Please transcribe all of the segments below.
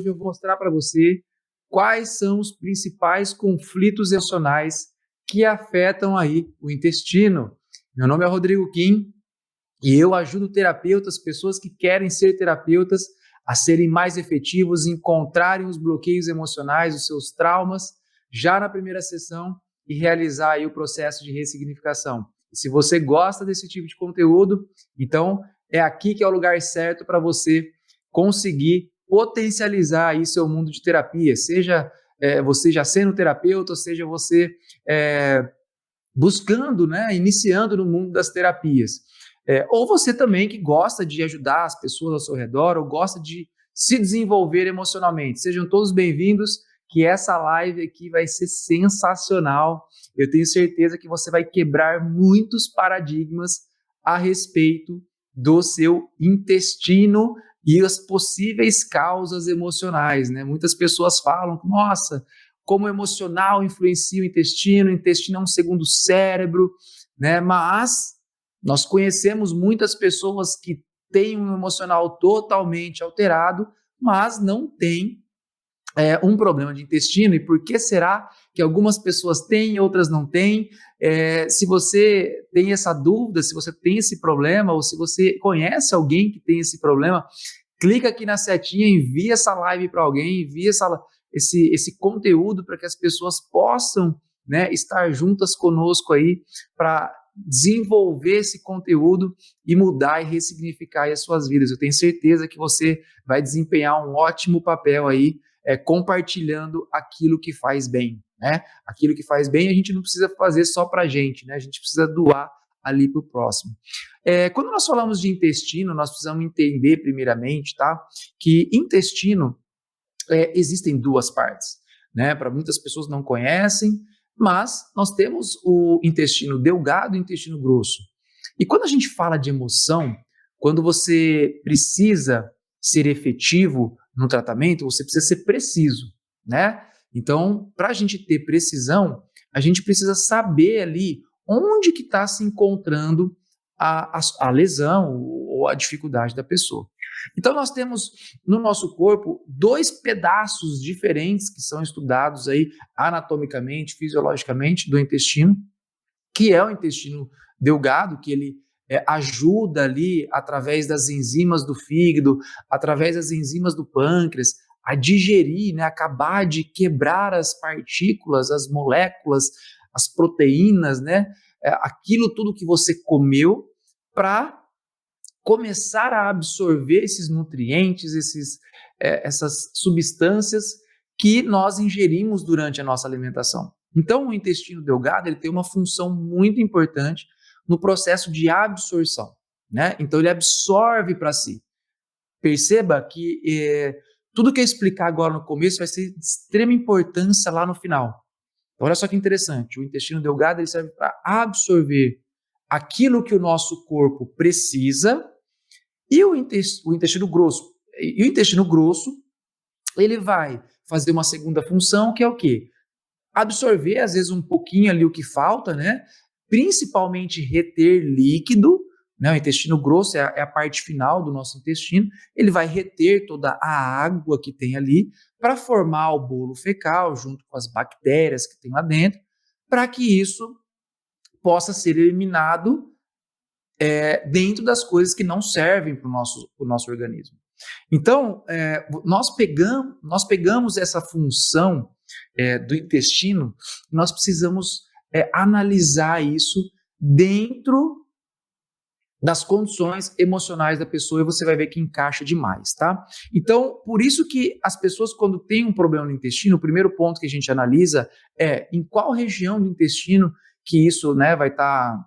hoje eu vou mostrar para você quais são os principais conflitos emocionais que afetam aí o intestino. Meu nome é Rodrigo Kim e eu ajudo terapeutas, pessoas que querem ser terapeutas, a serem mais efetivos, encontrarem os bloqueios emocionais, os seus traumas, já na primeira sessão e realizar aí o processo de ressignificação. E se você gosta desse tipo de conteúdo, então é aqui que é o lugar certo para você conseguir potencializar aí seu mundo de terapia, seja você já sendo terapeuta, ou seja você buscando, né, iniciando no mundo das terapias. Ou você também que gosta de ajudar as pessoas ao seu redor, ou gosta de se desenvolver emocionalmente. Sejam todos bem-vindos, que essa live aqui vai ser sensacional. Eu tenho certeza que você vai quebrar muitos paradigmas a respeito do seu intestino e as possíveis causas emocionais, né? Muitas pessoas falam, nossa, como o emocional influencia o intestino é um segundo cérebro, né? Mas nós conhecemos muitas pessoas que têm um emocional totalmente alterado, mas não têm um problema de intestino. E por que será que algumas pessoas têm e outras não têm? Se você tem essa dúvida, se você tem esse problema, ou se você conhece alguém que tem esse problema, clica aqui na setinha, envia essa live para alguém, envia esse conteúdo para que as pessoas possam, né, estar juntas conosco aí para desenvolver esse conteúdo e mudar e ressignificar aí as suas vidas. Eu tenho certeza que você vai desempenhar um ótimo papel aí, compartilhando aquilo que faz bem, né? Aquilo que faz bem a gente não precisa fazer só para a gente, né? A gente precisa doar ali para o próximo. Quando nós falamos de intestino, nós precisamos entender primeiramente, tá? Que intestino existem duas partes, né? Para muitas pessoas não conhecem, mas nós temos o intestino delgado e o intestino grosso. E quando a gente fala de emoção, quando você precisa ser efetivo no tratamento, você precisa ser preciso, né? Então, para a gente ter precisão, a gente precisa saber ali onde que está se encontrando a lesão ou a dificuldade da pessoa. Então, nós temos no nosso corpo dois pedaços diferentes que são estudados aí anatomicamente, fisiologicamente do intestino, que é o intestino delgado, que ele ajuda ali através das enzimas do fígado, através das enzimas do pâncreas, a digerir, né, acabar de quebrar as partículas, as moléculas, as proteínas, né, aquilo tudo que você comeu para começar a absorver esses nutrientes, essas substâncias que nós ingerimos durante a nossa alimentação. Então, o intestino delgado ele tem uma função muito importante no processo de absorção, né? Então, ele absorve para si. Perceba que tudo que eu explicar agora no começo vai ser de extrema importância lá no final. Então, olha só que interessante, o intestino delgado ele serve para absorver aquilo que o nosso corpo precisa e o intestino grosso. E o intestino grosso, ele vai fazer uma segunda função, que é o quê? Absorver, às vezes, um pouquinho ali o que falta, né? Principalmente reter líquido, né? O intestino grosso é a parte final do nosso intestino, ele vai reter toda a água que tem ali para formar o bolo fecal, junto com as bactérias que tem lá dentro, para que isso possa ser eliminado dentro das coisas que não servem para o nosso organismo. Então, nós pegamos essa função do intestino, nós precisamos analisar isso dentro das condições emocionais da pessoa e você vai ver que encaixa demais, tá? Então, por isso que as pessoas, quando têm um problema no intestino, o primeiro ponto que a gente analisa é em qual região do intestino que isso, né, vai estar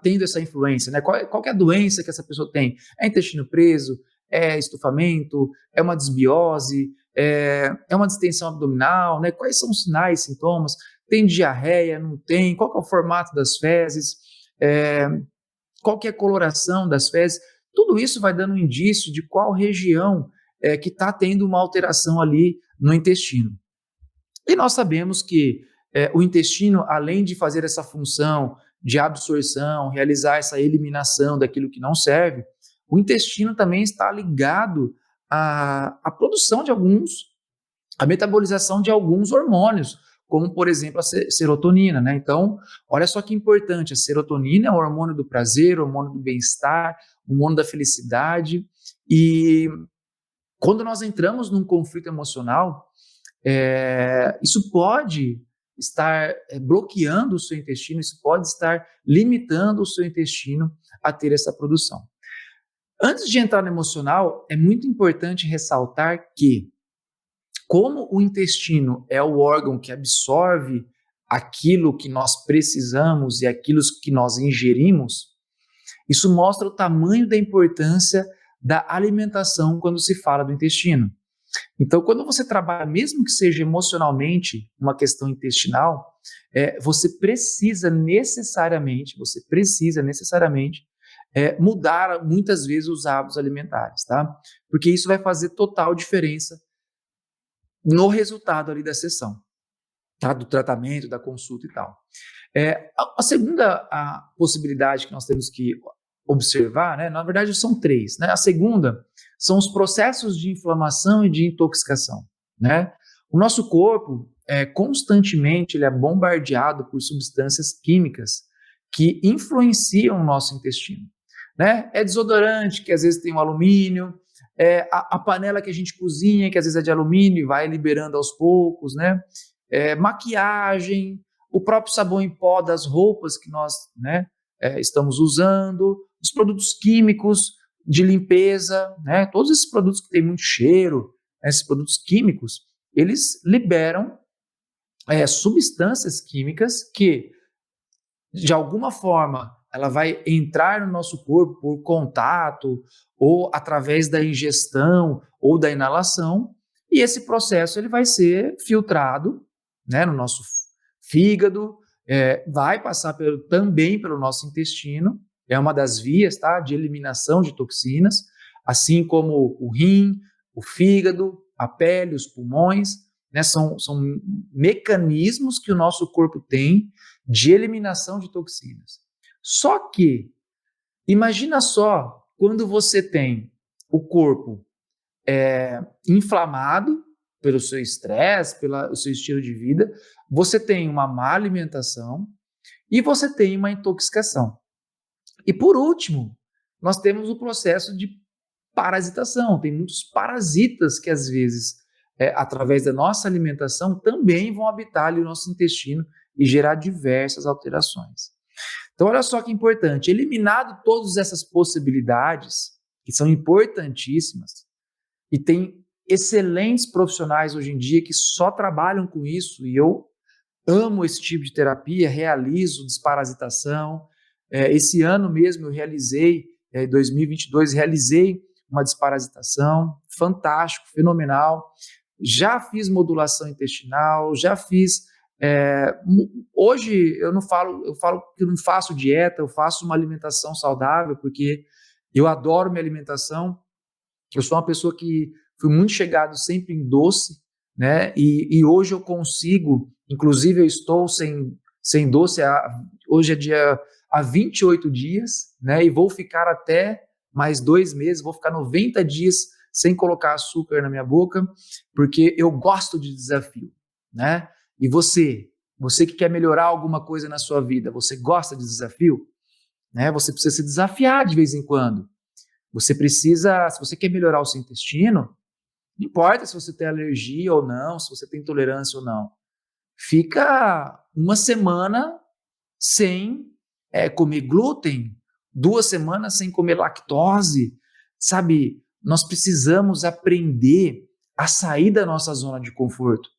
tendo essa influência, né? Qual que é a doença que essa pessoa tem? É intestino preso? É estufamento? É uma desbiose? É uma distensão abdominal? Né? Quais são os sinais, sintomas? Tem diarreia? Não tem? Qual que é o formato das fezes? Qual que é a coloração das fezes? Tudo isso vai dando um indício de qual região que está tendo uma alteração ali no intestino. E nós sabemos que o intestino, além de fazer essa função de absorção, realizar essa eliminação daquilo que não serve, o intestino também está ligado a produção de a metabolização de alguns hormônios, como, por exemplo, a serotonina, né? Então, olha só que importante, a serotonina é o hormônio do prazer, o hormônio do bem-estar, o hormônio da felicidade, e quando nós entramos num conflito emocional, isso pode estar bloqueando o seu intestino, isso pode estar limitando o seu intestino a ter essa produção. Antes de entrar no emocional, é muito importante ressaltar que, como o intestino é o órgão que absorve aquilo que nós precisamos e aquilo que nós ingerimos, isso mostra o tamanho da importância da alimentação quando se fala do intestino. Então, quando você trabalha, mesmo que seja emocionalmente uma questão intestinal, você precisa necessariamente mudar muitas vezes os hábitos alimentares, tá? Porque isso vai fazer total diferença no resultado ali da sessão, tá? Do tratamento, da consulta e tal. A segunda possibilidade que nós temos que observar, né, na verdade são três, né? A segunda são os processos de inflamação e de intoxicação, né? O nosso corpo constantemente ele é bombardeado por substâncias químicas que influenciam o nosso intestino, né? É desodorante, que às vezes tem um alumínio, a panela que a gente cozinha, que às vezes é de alumínio e vai liberando aos poucos, né? Maquiagem, o próprio sabão em pó das roupas que nós, né, estamos usando, os produtos químicos de limpeza, né? Todos esses produtos que têm muito cheiro, esses produtos químicos, eles liberam substâncias químicas que, de alguma forma, ela vai entrar no nosso corpo por contato ou através da ingestão ou da inalação, e esse processo ele vai ser filtrado, né, no nosso fígado, vai passar também pelo nosso intestino, é uma das vias, tá, de eliminação de toxinas, assim como o rim, o fígado, a pele, os pulmões, né, são mecanismos que o nosso corpo tem de eliminação de toxinas. Só que, imagina só, quando você tem o corpo inflamado pelo seu estresse, pelo seu estilo de vida, você tem uma má alimentação e você tem uma intoxicação. E por último, nós temos o processo de parasitação. Tem muitos parasitas que às vezes, através da nossa alimentação, também vão habitar ali o nosso intestino e gerar diversas alterações. Então, olha só que importante, eliminado todas essas possibilidades, que são importantíssimas, e tem excelentes profissionais hoje em dia que só trabalham com isso, e eu amo esse tipo de terapia, realizo desparasitação. Esse ano mesmo eu realizei, em 2022, realizei uma desparasitação, fantástico, fenomenal. Já fiz modulação intestinal, já fiz... hoje eu falo que eu não faço dieta, eu faço uma alimentação saudável, porque eu adoro minha alimentação. Eu sou uma pessoa que fui muito chegado sempre em doce, né? E hoje eu consigo, inclusive eu estou sem doce, hoje é há 28 dias, né? E vou ficar até mais 2 meses, vou ficar 90 dias sem colocar açúcar na minha boca, porque eu gosto de desafio, né? E você que quer melhorar alguma coisa na sua vida, você gosta de desafio? Né? Você precisa se desafiar de vez em quando. Você precisa, se você quer melhorar o seu intestino, não importa se você tem alergia ou não, se você tem intolerância ou não. Fica uma semana sem comer glúten, 2 semanas sem comer lactose, sabe? Nós precisamos aprender a sair da nossa zona de conforto.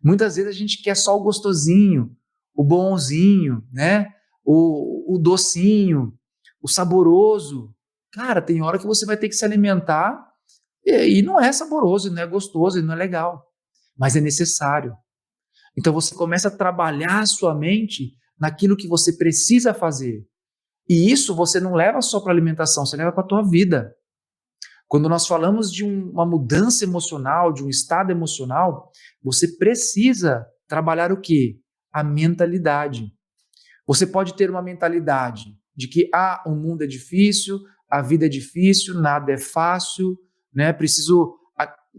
Muitas vezes a gente quer só o gostosinho, o bonzinho, né? O docinho, o saboroso. Cara, tem hora que você vai ter que se alimentar e não é saboroso, não é gostoso, não é legal, mas é necessário. Então você começa a trabalhar a sua mente naquilo que você precisa fazer. E isso você não leva só para a alimentação, você leva para a tua vida. Quando nós falamos de uma mudança emocional, de um estado emocional, você precisa trabalhar o quê? A mentalidade. Você pode ter uma mentalidade de que o mundo é difícil, a vida é difícil, nada é fácil, né? Preciso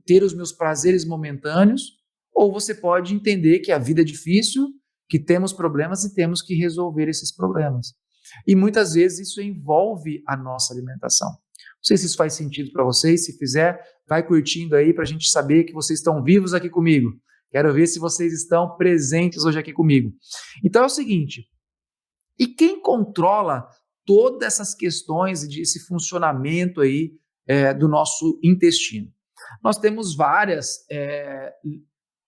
ter os meus prazeres momentâneos, ou você pode entender que a vida é difícil, que temos problemas e temos que resolver esses problemas. E muitas vezes isso envolve a nossa alimentação. Não sei se isso faz sentido para vocês. Se fizer, vai curtindo aí para a gente saber que vocês estão vivos aqui comigo. Quero ver se vocês estão presentes hoje aqui comigo. Então é o seguinte, e quem controla todas essas questões e esse funcionamento aí do nosso intestino? Nós temos várias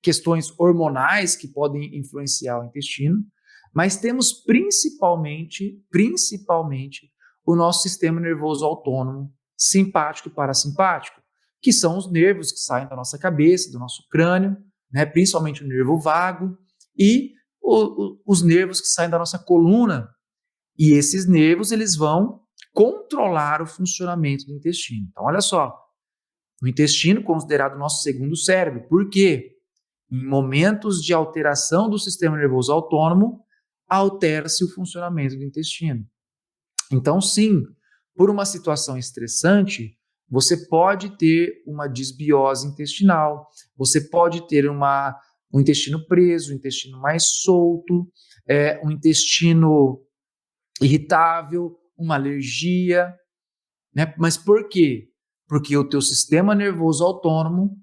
questões hormonais que podem influenciar o intestino, mas temos principalmente o nosso sistema nervoso autônomo, simpático e parasimpático, que são os nervos que saem da nossa cabeça, do nosso crânio, né, principalmente o nervo vago e os nervos que saem da nossa coluna. E esses nervos, eles vão controlar o funcionamento do intestino. Então, olha só, o intestino considerado nosso segundo cérebro. Por quê? Em momentos de alteração do sistema nervoso autônomo, altera-se o funcionamento do intestino. Então, sim, por uma situação estressante, você pode ter uma disbiose intestinal, você pode ter um intestino preso, um intestino mais solto, um intestino irritável, uma alergia, né? Mas por quê? Porque o teu sistema nervoso autônomo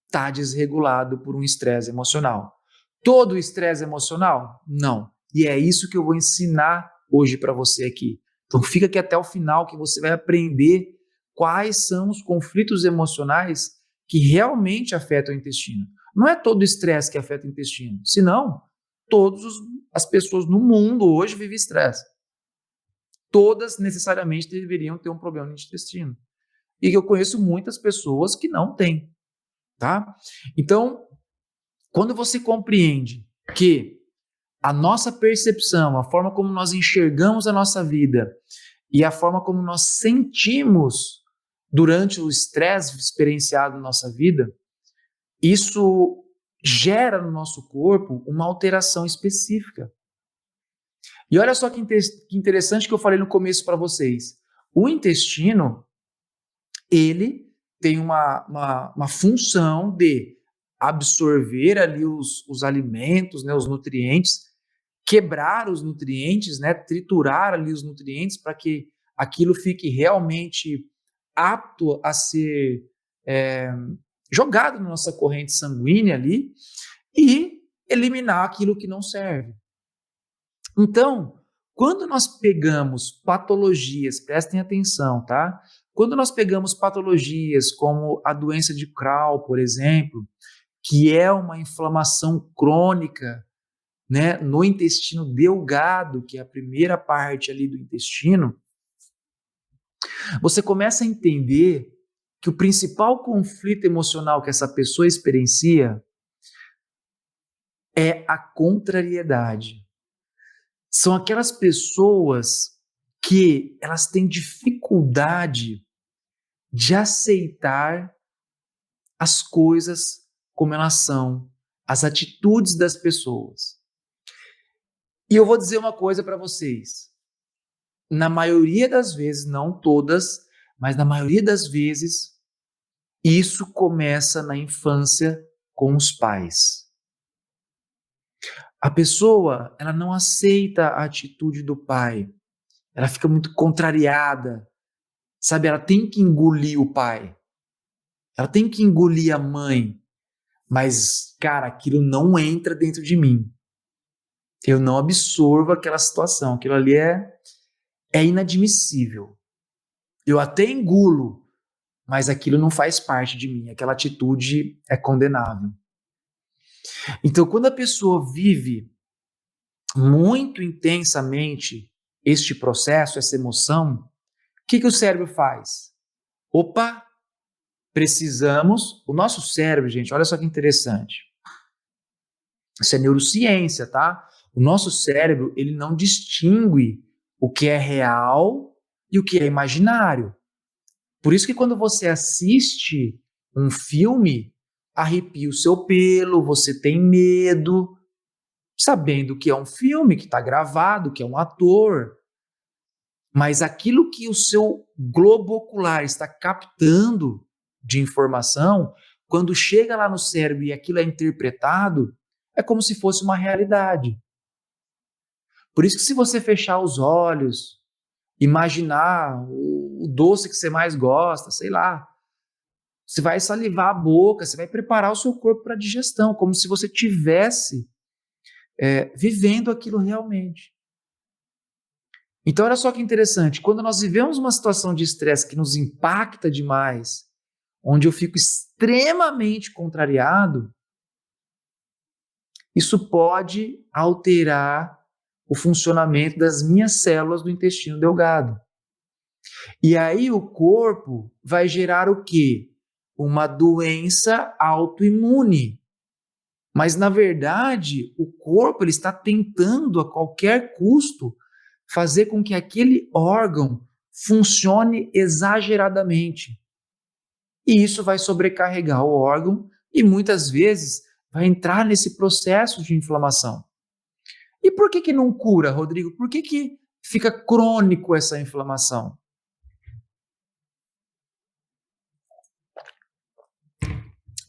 está desregulado por um estresse emocional. Todo estresse emocional? Não. E é isso que eu vou ensinar hoje para você aqui. Então fica aqui até o final que você vai aprender quais são os conflitos emocionais que realmente afetam o intestino. Não é todo estresse que afeta o intestino, senão todas as pessoas no mundo hoje vivem estresse. Todas necessariamente deveriam ter um problema no intestino. E eu conheço muitas pessoas que não têm, tá? Então, quando você compreende que a nossa percepção, a forma como nós enxergamos a nossa vida e a forma como nós sentimos durante o estresse experienciado na nossa vida, isso gera no nosso corpo uma alteração específica. E olha só que interessante que eu falei no começo para vocês. O intestino, ele tem uma função de absorver ali os alimentos, né, os nutrientes, quebrar os nutrientes, né, triturar ali os nutrientes para que aquilo fique realmente apto a ser jogado na nossa corrente sanguínea ali e eliminar aquilo que não serve. Então, quando nós pegamos patologias, prestem atenção, tá? Quando nós pegamos patologias como a doença de Crohn, por exemplo, que é uma inflamação crônica, né, no intestino delgado, que é a primeira parte ali do intestino, você começa a entender que o principal conflito emocional que essa pessoa experiencia é a contrariedade. São aquelas pessoas que elas têm dificuldade de aceitar as coisas como elas são, as atitudes das pessoas. E eu vou dizer uma coisa para vocês. Na maioria das vezes, não todas, mas na maioria das vezes, isso começa na infância com os pais. A pessoa, ela não aceita a atitude do pai. Ela fica muito contrariada. Sabe, ela tem que engolir o pai. Ela tem que engolir a mãe. Mas, cara, aquilo não entra dentro de mim. Eu não absorvo aquela situação. Aquilo ali é inadmissível. Eu até engulo, mas aquilo não faz parte de mim. Aquela atitude é condenável. Então, quando a pessoa vive muito intensamente este processo, essa emoção, o que o cérebro faz? Opa, precisamos... O nosso cérebro, gente, olha só que interessante. Isso é neurociência, tá? O nosso cérebro, ele não distingue o que é real e o que é imaginário. Por isso que quando você assiste um filme, arrepia o seu pelo, você tem medo, sabendo que é um filme, que está gravado, que é um ator. Mas aquilo que o seu globo ocular está captando de informação, quando chega lá no cérebro e aquilo é interpretado, é como se fosse uma realidade. Por isso que se você fechar os olhos, imaginar o doce que você mais gosta, sei lá, você vai salivar a boca, você vai preparar o seu corpo para a digestão, como se você tivesse vivendo aquilo realmente. Então, olha só que interessante, quando nós vivemos uma situação de estresse que nos impacta demais, onde eu fico extremamente contrariado, isso pode alterar o funcionamento das minhas células do intestino delgado. E aí o corpo vai gerar o quê? Uma doença autoimune. Mas, na verdade, o corpo ele está tentando a qualquer custo fazer com que aquele órgão funcione exageradamente. E isso vai sobrecarregar o órgão e muitas vezes vai entrar nesse processo de inflamação. E por que não cura, Rodrigo? Por que fica crônico essa inflamação?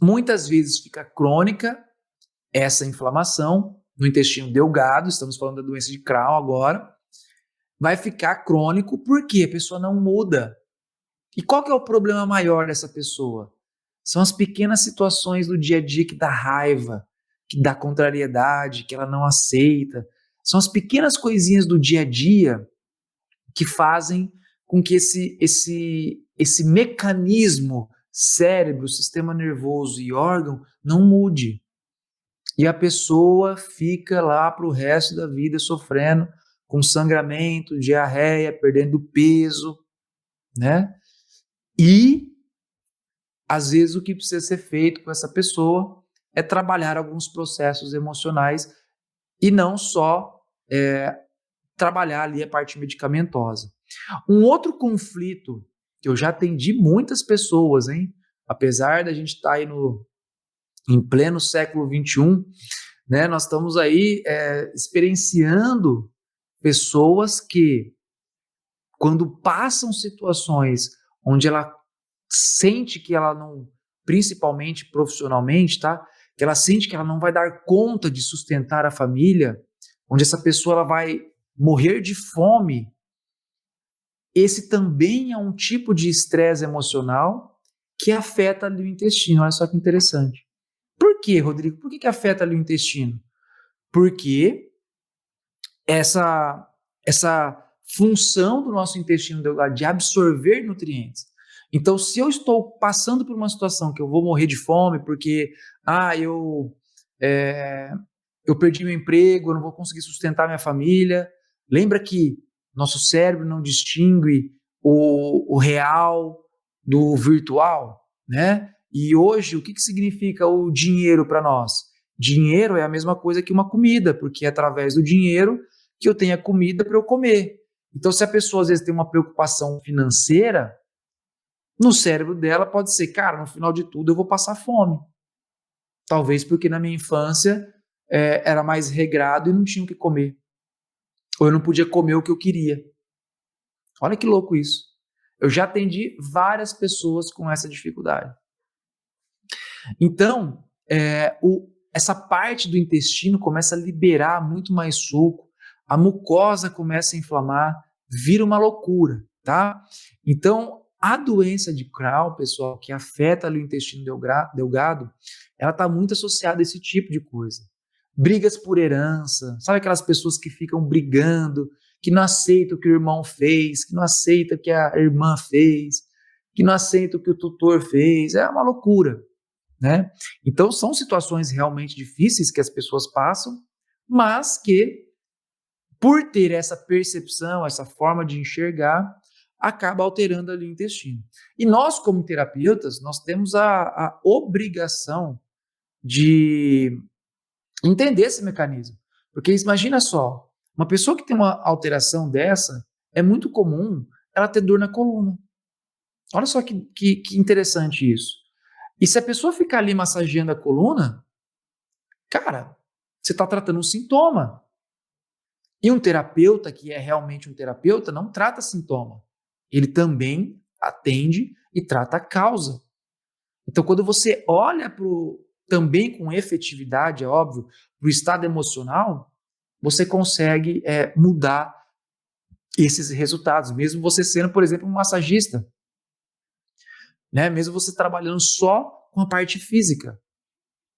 Muitas vezes fica crônica essa inflamação no intestino delgado, estamos falando da doença de Crohn agora, vai ficar crônico porque a pessoa não muda. E qual que é o problema maior dessa pessoa? São as pequenas situações do dia a dia que dá raiva, que dá contrariedade, que ela não aceita. São as pequenas coisinhas do dia a dia que fazem com que esse mecanismo cérebro, sistema nervoso e órgão não mude. E a pessoa fica lá para o resto da vida sofrendo com sangramento, diarreia, perdendo peso, né? E, às vezes, o que precisa ser feito com essa pessoa é trabalhar alguns processos emocionais e não só trabalhar ali a parte medicamentosa. Um outro conflito que eu já atendi muitas pessoas, hein? Apesar da gente estar aí em pleno século XXI, né? Nós estamos aí experienciando pessoas que, quando passam situações onde ela sente que ela não, principalmente profissionalmente, tá? Que ela sente que ela não vai dar conta de sustentar a família, onde essa pessoa ela vai morrer de fome. Esse também é um tipo de estresse emocional que afeta ali o intestino. Olha só que interessante. Por quê, Rodrigo? Por que afeta ali o intestino? Porque essa função do nosso intestino delgado de absorver nutrientes. Então, se eu estou passando por uma situação que eu vou morrer de fome porque eu perdi meu emprego, eu não vou conseguir sustentar minha família, lembra que nosso cérebro não distingue o real do virtual, né? E hoje, o que significa o dinheiro para nós? Dinheiro é a mesma coisa que uma comida, porque é através do dinheiro que eu tenho a comida para eu comer. Então, se a pessoa às vezes tem uma preocupação financeira, no cérebro dela pode ser, cara, no final de tudo eu vou passar fome. Talvez porque na minha infância era mais regrado e não tinha o que comer. Ou eu não podia comer o que eu queria. Olha que louco isso. Eu já atendi várias pessoas com essa dificuldade. Então, essa parte do intestino começa a liberar muito mais suco, a mucosa começa a inflamar, vira uma loucura, tá? Então, a doença de Crohn, pessoal, que afeta ali o intestino delgado, ela está muito associada a esse tipo de coisa. Brigas por herança, sabe aquelas pessoas que ficam brigando, que não aceitam o que o irmão fez, que não aceitam o que a irmã fez, que não aceitam o que o tutor fez, é uma loucura, né? Então, são situações realmente difíceis que as pessoas passam, mas que, por ter essa percepção, essa forma de enxergar, acaba alterando ali o intestino. E nós, como terapeutas, nós temos a obrigação de entender esse mecanismo. Porque imagina só, uma pessoa que tem uma alteração dessa, é muito comum ela ter dor na coluna. Olha só que interessante isso. E se a pessoa ficar ali massageando a coluna, cara, você está tratando um sintoma. E um terapeuta, que é realmente um terapeuta, não trata sintoma. Ele também atende e trata a causa. Então, quando você olha também com efetividade, é óbvio, para o estado emocional, você consegue mudar esses resultados, mesmo você sendo, por exemplo, um massagista, né? Mesmo você trabalhando só com a parte física.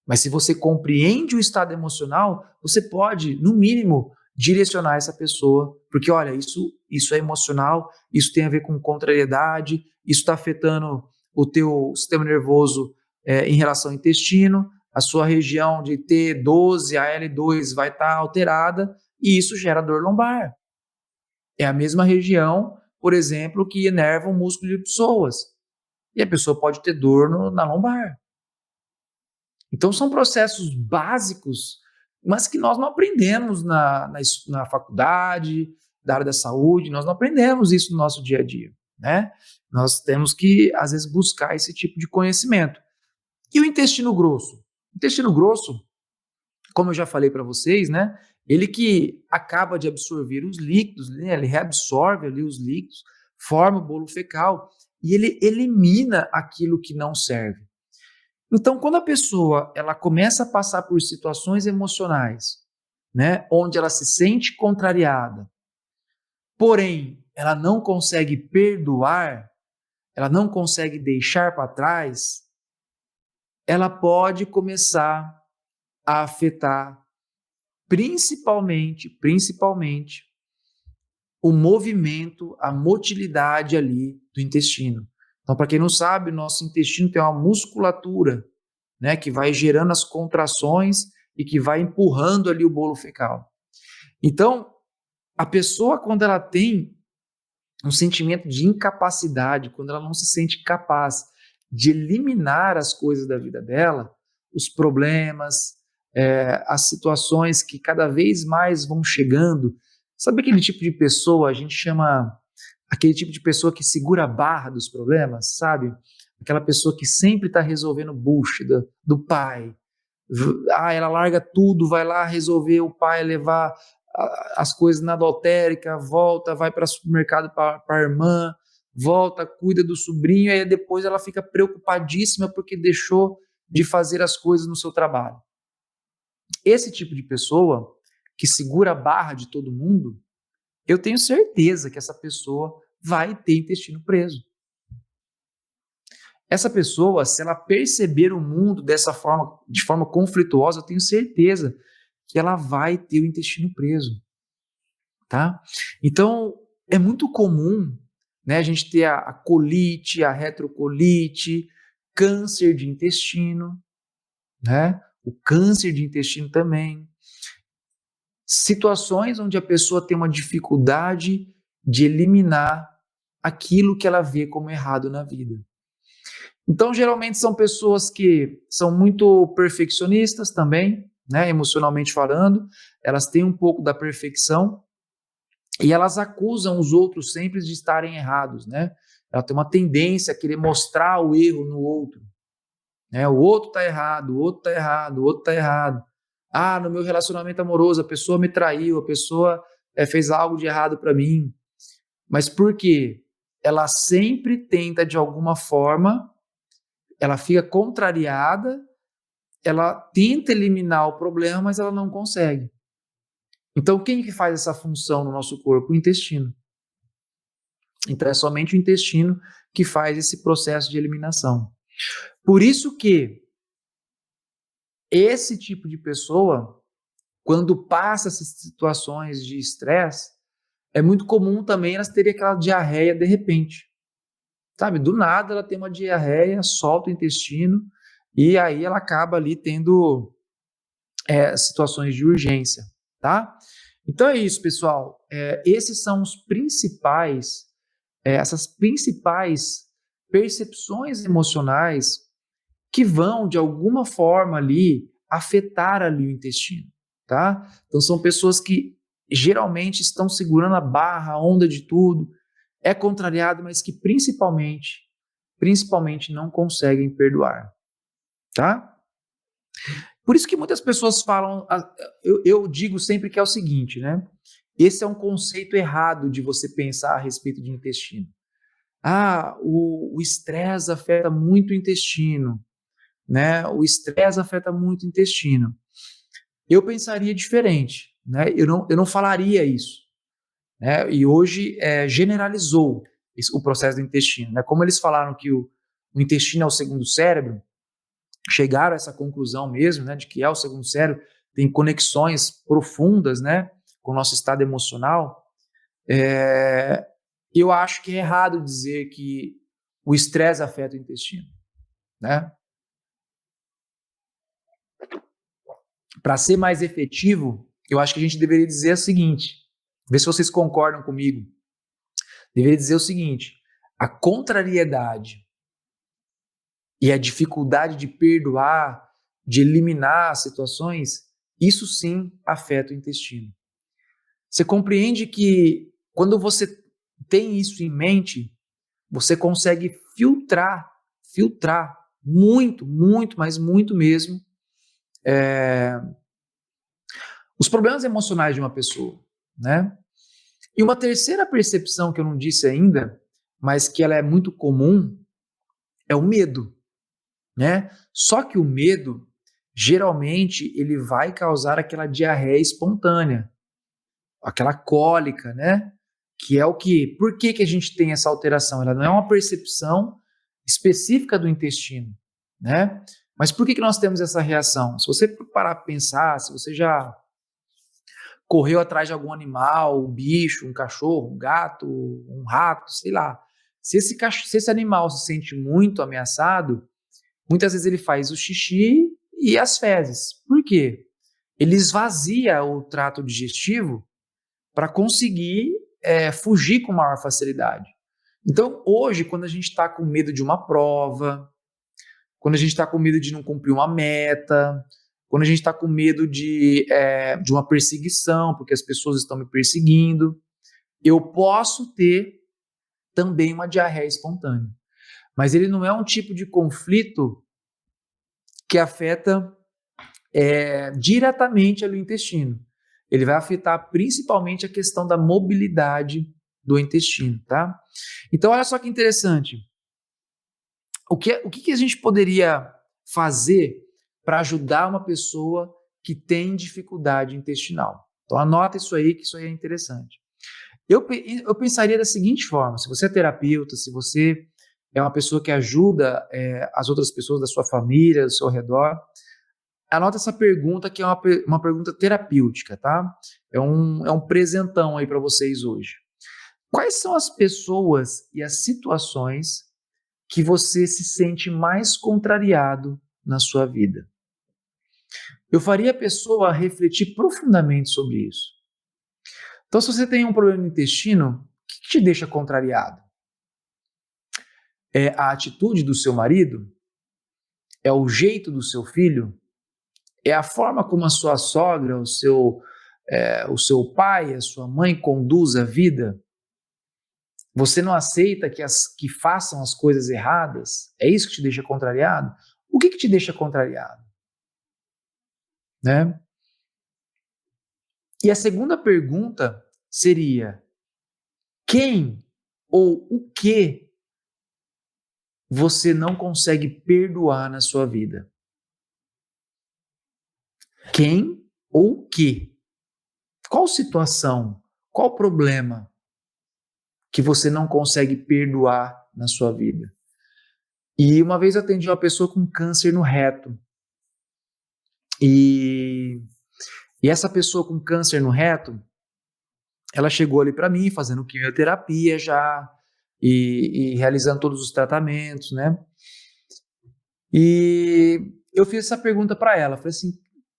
Mas se você compreende o estado emocional, você pode, no mínimo, direcionar essa pessoa, porque olha, isso é emocional, isso tem a ver com contrariedade, isso está afetando o teu sistema nervoso em relação ao intestino, a sua região de T12 a L2 vai estar alterada e isso gera dor lombar. É a mesma região, por exemplo, que inerva o músculo de pessoas. E a pessoa pode ter dor na lombar. Então, são processos básicos, mas que nós não aprendemos na faculdade, da área da saúde, nós não aprendemos isso no nosso dia a dia, né? Nós temos que, às vezes, buscar esse tipo de conhecimento. E o intestino grosso? O intestino grosso, como eu já falei para vocês, né? Ele que acaba de absorver os líquidos, né? Ele reabsorve ali os líquidos, forma o bolo fecal e ele elimina aquilo que não serve. Então, quando a pessoa ela começa a passar por situações emocionais, né, onde ela se sente contrariada, porém ela não consegue perdoar, ela não consegue deixar para trás, ela pode começar a afetar principalmente o movimento, a motilidade ali do intestino. Então, para quem não sabe, o nosso intestino tem uma musculatura, né, que vai gerando as contrações e que vai empurrando ali o bolo fecal. Então, a pessoa, quando ela tem um sentimento de incapacidade, quando ela não se sente capaz de eliminar as coisas da vida dela, os problemas, as situações que cada vez mais vão chegando, sabe aquele tipo de pessoa, a gente chama aquele tipo de pessoa que segura a barra dos problemas, sabe? Aquela pessoa que sempre está resolvendo bullshit do pai. Ela larga tudo, vai lá resolver o pai levar as coisas na lotérica, volta, vai para o supermercado para a irmã, volta, cuida do sobrinho, e aí depois ela fica preocupadíssima porque deixou de fazer as coisas no seu trabalho. Esse tipo de pessoa que segura a barra de todo mundo, eu tenho certeza que essa pessoa vai ter intestino preso. Essa pessoa, se ela perceber o mundo dessa forma, de forma conflituosa, eu tenho certeza que ela vai ter o intestino preso, tá? Então, é muito comum, né, a gente ter a colite, a retrocolite, câncer de intestino, né? O câncer de intestino também. Situações onde a pessoa tem uma dificuldade de eliminar aquilo que ela vê como errado na vida. Então, geralmente são pessoas que são muito perfeccionistas também, né, emocionalmente falando, elas têm um pouco da perfeição e elas acusam os outros sempre de estarem errados, né? Ela tem uma tendência a querer mostrar o erro no outro, né? O outro está errado, o outro está errado, o outro está errado. Ah, no meu relacionamento amoroso, a pessoa me traiu, a pessoa fez algo de errado para mim. Mas por quê? Ela sempre tenta, de alguma forma, ela fica contrariada, ela tenta eliminar o problema, mas ela não consegue. Então, quem que faz essa função no nosso corpo? O intestino. Então, é somente o intestino que faz esse processo de eliminação. Por isso que esse tipo de pessoa, quando passa essas situações de estresse, é muito comum também elas terem aquela diarreia de repente. Sabe, do nada ela tem uma diarreia, solta o intestino e aí ela acaba ali tendo situações de urgência, tá? Então é isso, pessoal. Esses são os principais, essas principais percepções emocionais que vão, de alguma forma ali, afetar ali o intestino, tá? Então são pessoas que geralmente estão segurando a barra, a onda de tudo, é contrariado, mas que principalmente não conseguem perdoar, tá? Por isso que muitas pessoas falam, eu digo sempre que é o seguinte, né? Esse é um conceito errado de você pensar a respeito de intestino. O estresse afeta muito o intestino, né? O estresse afeta muito o intestino. Eu pensaria diferente, né? Eu não falaria isso, né? E hoje generalizou o processo do intestino, né? Como eles falaram que o intestino é o segundo cérebro, chegaram a essa conclusão mesmo, né? De que é o segundo cérebro, tem conexões profundas, né? Com o nosso estado emocional. Eu acho que é errado dizer que o estresse afeta o intestino, né? Para ser mais efetivo, eu acho que a gente deveria dizer o seguinte, ver se vocês concordam comigo. Deveria dizer o seguinte: a contrariedade e a dificuldade de perdoar, de eliminar situações, isso sim afeta o intestino. Você compreende que quando você tem isso em mente, você consegue filtrar muito, muito, mas muito mesmo, os problemas emocionais de uma pessoa, né? E uma terceira percepção que eu não disse ainda, mas que ela é muito comum, é o medo, né? Só que o medo, geralmente, ele vai causar aquela diarreia espontânea, aquela cólica, né? Que é o que? Por que a gente tem essa alteração? Ela não é uma percepção específica do intestino, né? Mas por que nós temos essa reação? Se você parar para pensar, se você já correu atrás de algum animal, um bicho, um cachorro, um gato, um rato, sei lá. Se esse animal se sente muito ameaçado, muitas vezes ele faz o xixi e as fezes. Por quê? Ele esvazia o trato digestivo para conseguir fugir com maior facilidade. Então, hoje, quando a gente está com medo de uma prova, quando a gente está com medo de não cumprir uma meta, quando a gente está com medo de uma perseguição, porque as pessoas estão me perseguindo, eu posso ter também uma diarreia espontânea. Mas ele não é um tipo de conflito que afeta diretamente ali o intestino. Ele vai afetar principalmente a questão da mobilidade do intestino, tá? Então, olha só que interessante. O que a gente poderia fazer para ajudar uma pessoa que tem dificuldade intestinal? Então, anota isso aí, que isso aí é interessante. Eu pensaria da seguinte forma: se você é terapeuta, se você é uma pessoa que ajuda as outras pessoas da sua família, do seu redor, anota essa pergunta, que é uma pergunta terapêutica, tá? É um presentão aí para vocês hoje. Quais são as pessoas e as situações que você se sente mais contrariado na sua vida? Eu faria a pessoa refletir profundamente sobre isso. Então, se você tem um problema no intestino, o que te deixa contrariado? É a atitude do seu marido? É o jeito do seu filho? É a forma como a sua sogra, o seu pai, a sua mãe conduz a vida? Você não aceita que façam as coisas erradas? É isso que te deixa contrariado? O que te deixa contrariado? Né? E a segunda pergunta seria: quem ou o que você não consegue perdoar na sua vida? Quem ou o que? Qual situação? Qual problema que você não consegue perdoar na sua vida? E uma vez eu atendi uma pessoa com câncer no reto. E essa pessoa com câncer no reto, ela chegou ali para mim fazendo quimioterapia já e realizando todos os tratamentos, né? E eu fiz essa pergunta para ela, falei assim: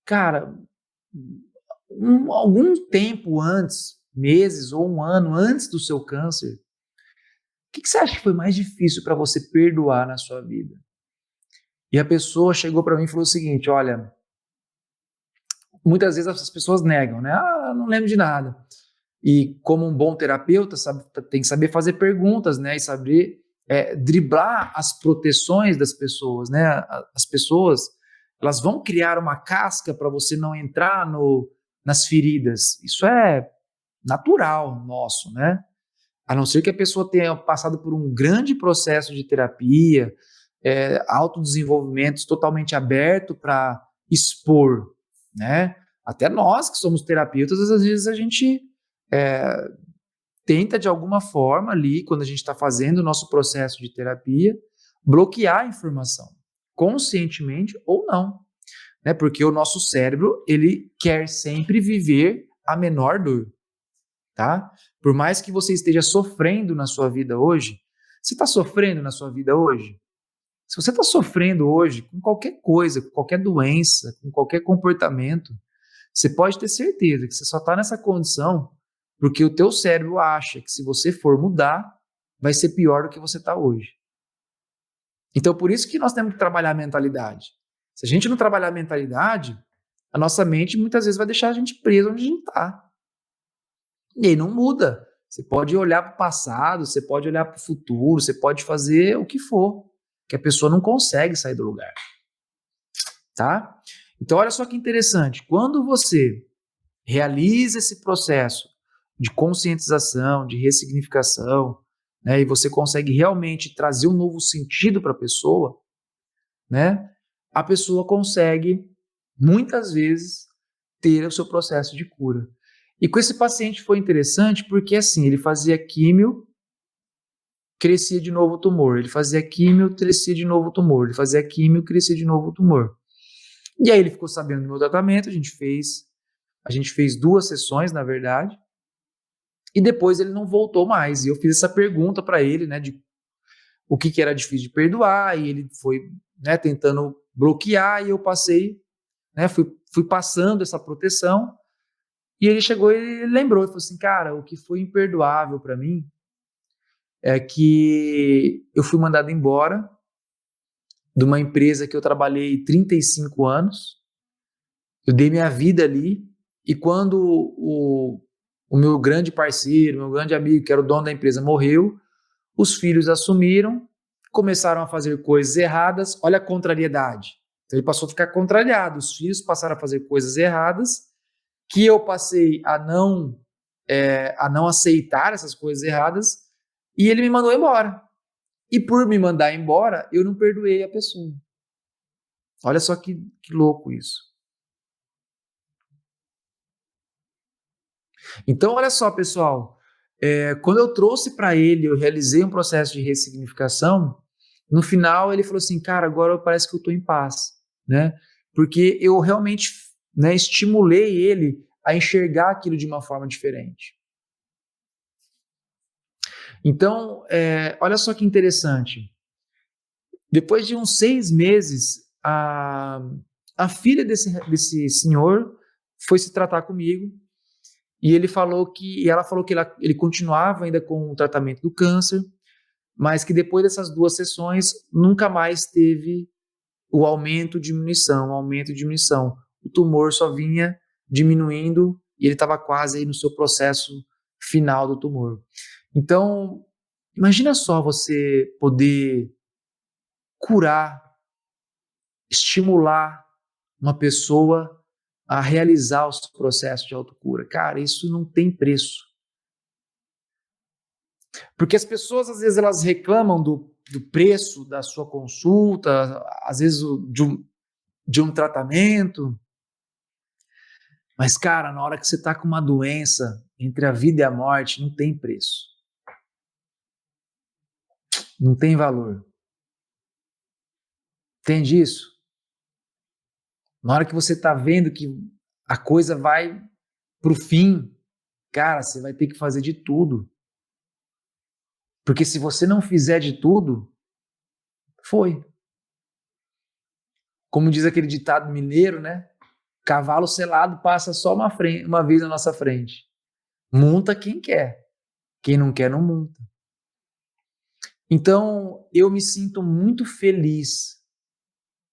cara, algum tempo antes, meses ou um ano antes do seu câncer, o que você acha que foi mais difícil para você perdoar na sua vida? E a pessoa chegou para mim e falou o seguinte: olha, muitas vezes as pessoas negam, né? Não lembro de nada. E como um bom terapeuta, tem que saber fazer perguntas, né? E saber driblar as proteções das pessoas, né? As pessoas, elas vão criar uma casca para você não entrar nas feridas. Isso é natural nosso, né? A não ser que a pessoa tenha passado por um grande processo de terapia, autodesenvolvimento totalmente aberto para expor, né? Até nós que somos terapeutas, às vezes a gente é, tenta de alguma forma ali, quando a gente está fazendo o nosso processo de terapia, bloquear a informação, conscientemente ou não, né? Porque o nosso cérebro, ele quer sempre viver a menor dor, tá? Por mais que você esteja sofrendo na sua vida hoje, você está sofrendo na sua vida hoje? Se você está sofrendo hoje com qualquer coisa, com qualquer doença, com qualquer comportamento, você pode ter certeza que você só está nessa condição porque o teu cérebro acha que se você for mudar, vai ser pior do que você está hoje. Então, por isso que nós temos que trabalhar a mentalidade. Se a gente não trabalhar a mentalidade, a nossa mente muitas vezes vai deixar a gente preso onde a gente está. E aí não muda. Você pode olhar para o passado, você pode olhar para o futuro, você pode fazer o que for, que a pessoa não consegue sair do lugar. Tá? Então, olha só que interessante. Quando você realiza esse processo de conscientização, de ressignificação, né, e você consegue realmente trazer um novo sentido para a pessoa, né, a pessoa consegue, muitas vezes, ter o seu processo de cura. E com esse paciente foi interessante porque, assim, ele fazia químio, crescia de novo o tumor. Ele fazia químio, crescia de novo o tumor. Ele fazia químio, crescia de novo o tumor. E aí ele ficou sabendo do meu tratamento, a gente fez 2 sessões, na verdade, e depois ele não voltou mais. E eu fiz essa pergunta para ele, né, de o que era difícil de perdoar, e ele foi, né, tentando bloquear, e eu passei, né, fui passando essa proteção, e ele chegou e lembrou, e falou assim, cara, o que foi imperdoável para mim é que eu fui mandado embora de uma empresa que eu trabalhei 35 anos, eu dei minha vida ali, e quando o meu grande parceiro, meu grande amigo, que era o dono da empresa, morreu, os filhos assumiram, começaram a fazer coisas erradas, olha a contrariedade. Então ele passou a ficar contrariado, os filhos passaram a fazer coisas erradas, que eu passei a não aceitar essas coisas erradas, e ele me mandou embora. E por me mandar embora, eu não perdoei a pessoa. Olha só que louco isso. Então, olha só, pessoal, quando eu trouxe para ele, eu realizei um processo de ressignificação, no final ele falou assim, cara, agora parece que eu estou em paz, né? Porque eu realmente, né, estimulei ele a enxergar aquilo de uma forma diferente. Então, olha só que interessante. Depois de uns 6 meses, a filha desse senhor foi se tratar comigo e ela falou que ele continuava ainda com o tratamento do câncer, mas que depois dessas 2 sessões nunca mais teve o aumento, diminuição, aumento, diminuição. O tumor só vinha diminuindo e ele estava quase aí no seu processo final do tumor. Então, imagina só você poder curar, estimular uma pessoa a realizar os processos de autocura. Cara, isso não tem preço. Porque as pessoas, às vezes, elas reclamam do preço da sua consulta, às vezes de um tratamento. Mas, cara, na hora que você está com uma doença entre a vida e a morte, não tem preço. Não tem valor. Entende isso? Na hora que você está vendo que a coisa vai para o fim, cara, você vai ter que fazer de tudo. Porque se você não fizer de tudo, foi. Como diz aquele ditado mineiro, né? Cavalo selado passa só uma vez na nossa frente. Multa quem quer. Quem não quer, não multa. Então, eu me sinto muito feliz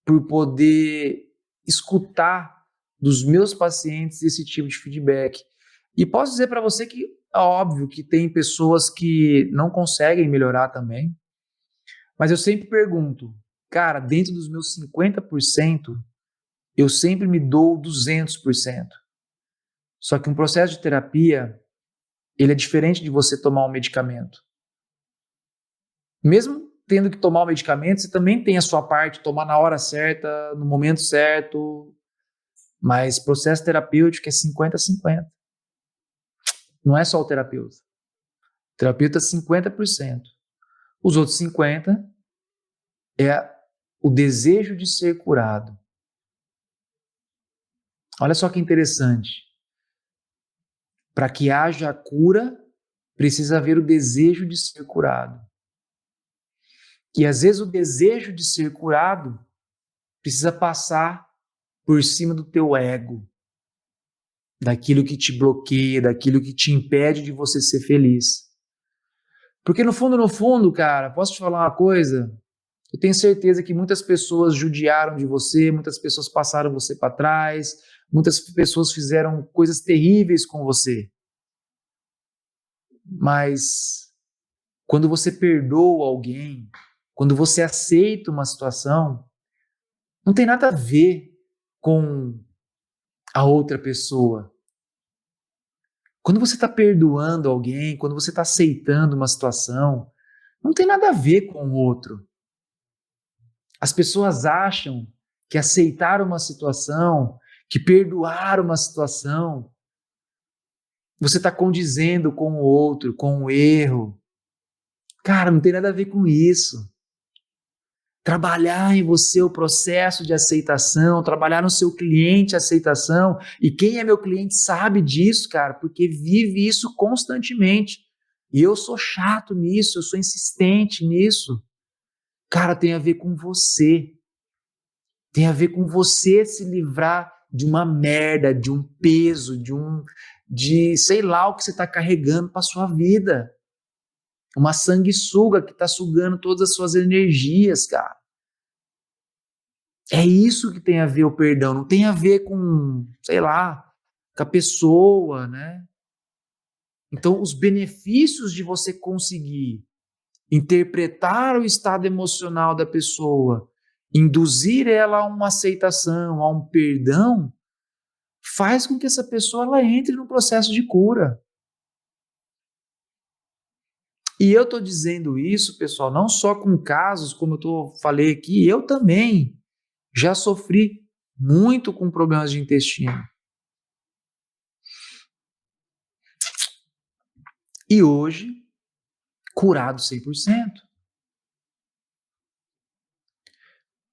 por poder escutar dos meus pacientes esse tipo de feedback. E posso dizer para você que é óbvio que tem pessoas que não conseguem melhorar também, mas eu sempre pergunto, cara, dentro dos meus 50%, eu sempre me dou 200%. Só que um processo de terapia, Ele é diferente de você tomar um medicamento. Mesmo tendo que tomar o medicamento, você também tem a sua parte, tomar na hora certa, no momento certo, mas processo terapêutico é 50-50. Não é só o terapeuta. O terapeuta é 50%. Os outros 50% é o desejo de ser curado. Olha só que interessante. Para que haja cura, precisa haver o desejo de ser curado. E às vezes o desejo de ser curado precisa passar por cima do teu ego, daquilo que te bloqueia, daquilo que te impede de você ser feliz. Porque no fundo, cara, posso te falar uma coisa? Eu tenho certeza que muitas pessoas judiaram de você, muitas pessoas passaram você para trás, muitas pessoas fizeram coisas terríveis com você. Mas quando você perdoa alguém, quando você aceita uma situação, não tem nada a ver com a outra pessoa. Quando você está perdoando alguém, quando você está aceitando uma situação, não tem nada a ver com o outro. As pessoas acham que aceitar uma situação, que perdoar uma situação, você está condizendo com o outro, com o erro. Cara, não tem nada a ver com isso. Trabalhar em você o processo de aceitação, trabalhar no seu cliente a aceitação. E quem é meu cliente sabe disso, cara, porque vive isso constantemente. E eu sou chato nisso, eu sou insistente nisso. Cara, tem a ver com você. Tem a ver com você se livrar de uma merda, de um peso, de sei lá o que você está carregando para sua vida. Uma sanguessuga que está sugando todas as suas energias, cara. É isso que tem a ver o perdão, não tem a ver com, sei lá, com a pessoa, né? Então, os benefícios de você conseguir interpretar o estado emocional da pessoa, induzir ela a uma aceitação, a um perdão, faz com que essa pessoa ela entre no processo de cura. E eu estou dizendo isso, pessoal, não só com casos, como falei aqui, eu também já sofri muito com problemas de intestino. E hoje, curado 100%.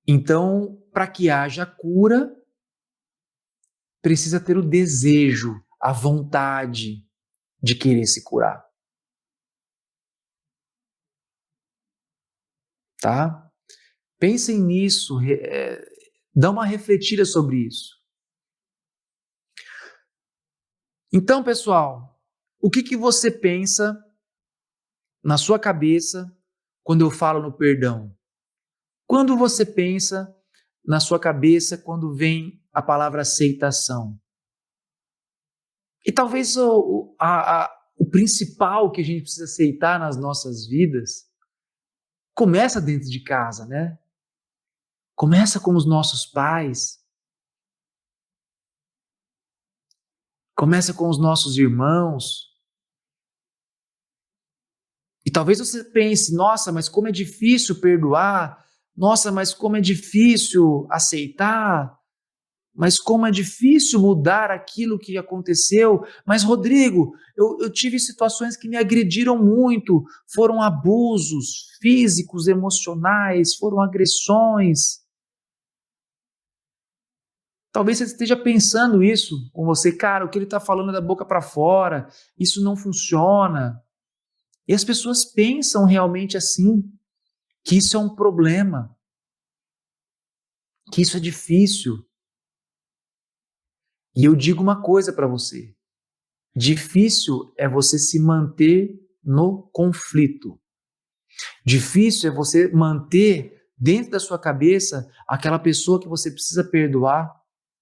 Então, para que haja cura, precisa ter o desejo, a vontade de querer se curar. Tá? Pensem nisso, dá uma refletida sobre isso. Então, pessoal, o que você pensa na sua cabeça quando eu falo no perdão? Quando você pensa na sua cabeça quando vem a palavra aceitação? E talvez o principal que a gente precisa aceitar nas nossas vidas começa dentro de casa, né? Começa com os nossos pais, começa com os nossos irmãos. E talvez você pense, nossa, mas como é difícil perdoar, nossa, mas como é difícil aceitar, mas como é difícil mudar aquilo que aconteceu. Mas, Rodrigo, eu tive situações que me agrediram muito, foram abusos físicos, emocionais, foram agressões. Talvez você esteja pensando isso com você, cara, o que ele está falando é da boca para fora, isso não funciona. E as pessoas pensam realmente assim, que isso é um problema, que isso é difícil. E eu digo uma coisa para você, difícil é você se manter no conflito. Difícil é você manter dentro da sua cabeça aquela pessoa que você precisa perdoar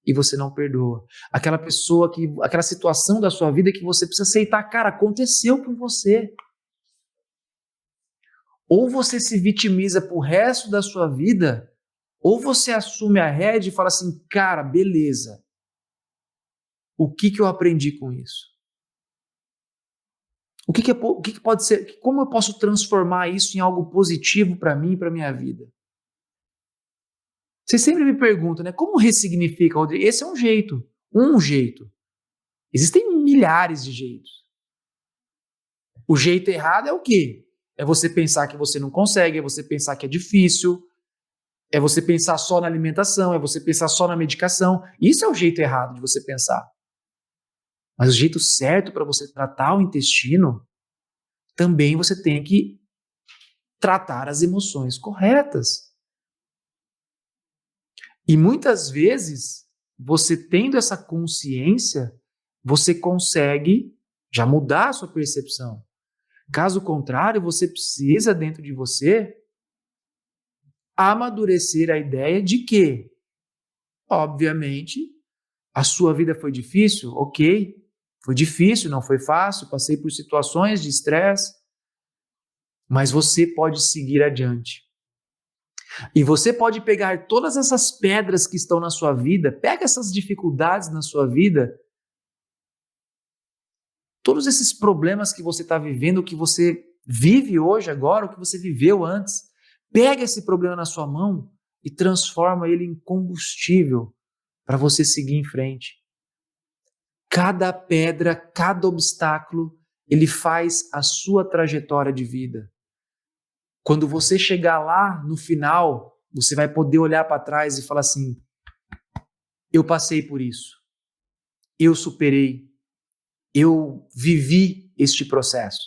e você não perdoa. Aquela situação da sua vida que você precisa aceitar, cara, aconteceu com você. Ou você se vitimiza pro resto da sua vida, ou você assume a rédea e fala assim, cara, beleza. O que eu aprendi com isso? O que pode ser? Como eu posso transformar isso em algo positivo para mim e para minha vida? Vocês sempre me perguntam, né? Como ressignifica, Rodrigo? Esse é um jeito. Um jeito. Existem milhares de jeitos. O jeito errado é o quê? É você pensar que você não consegue, é você pensar que é difícil, é você pensar só na alimentação, é você pensar só na medicação. Isso é o jeito errado de você pensar. Mas o jeito certo para você tratar o intestino, também você tem que tratar as emoções corretas. E muitas vezes, você tendo essa consciência, você consegue já mudar a sua percepção. Caso contrário, você precisa, dentro de você, amadurecer a ideia de que, obviamente, a sua vida foi difícil, ok, foi difícil, não foi fácil, passei por situações de estresse, mas você pode seguir adiante. E você pode pegar todas essas pedras que estão na sua vida, pega essas dificuldades na sua vida, todos esses problemas que você está vivendo, que você vive hoje, agora, o que você viveu antes, pega esse problema na sua mão e transforma ele em combustível para você seguir em frente. Cada pedra, cada obstáculo, ele faz a sua trajetória de vida. Quando você chegar lá no final, você vai poder olhar para trás e falar assim: eu passei por isso, eu superei, eu vivi este processo.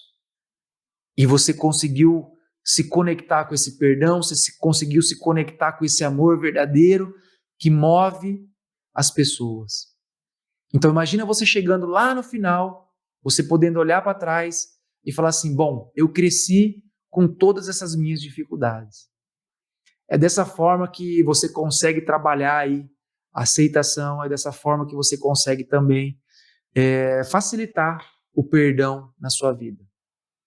E você conseguiu se conectar com esse perdão, você conseguiu se conectar com esse amor verdadeiro que move as pessoas. Então imagina você chegando lá no final, você podendo olhar para trás e falar assim: bom, eu cresci com todas essas minhas dificuldades. É dessa forma que você consegue trabalhar aí a aceitação, é dessa forma que você consegue também facilitar o perdão na sua vida.